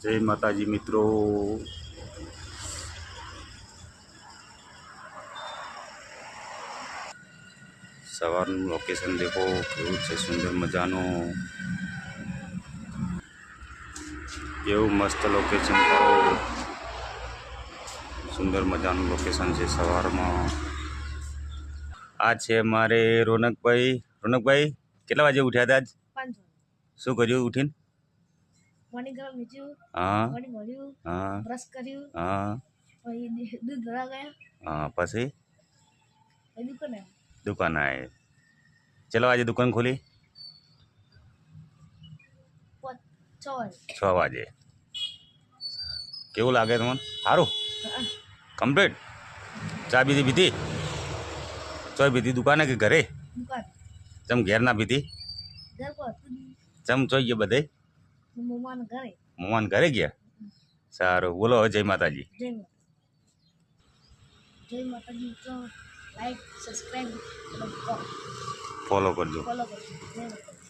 जय माताजी मित्रों। सवारનું લોકેશન દેખો કેવું છે, સુંદર મજાનું, કેવું મસ્ત લોકેશન છે, સુંદર મજાનું લોકેશન છે સવારમાં। આ છે મારે રોનકભાઈ। રોનકભાઈ કેટલા વાગે ઉઠ્યા હતા આજ? 5 શું કર્યું ઉઠીને? મોર્નિંગ કરવા નીચું, હા મોર્નિંગ મળ્યું, હા બ્રશ કર્યું, હા પછી દૂધ ભરવા ગયા, હા પછી દુકાને दुकान आए। चलो आज दुकान खोली 6 વાગે। 6 वाजे। केवू लागे तुम? सारू कम्प्लीट। चा पीधी पीधी चो पीधी दुकान के घरे? દુકાન चम घेर ना पीधी? ઘર પર चम चोई बधे મમ્માના ઘરે। ममान घरे गया? सारू बोलो जय माताजी। જય માતાજી। તો લાઈક સબસ્ક્રાઇબ કરો, फॉलो कर दो। ફોલો કરજો। જય માતાજી।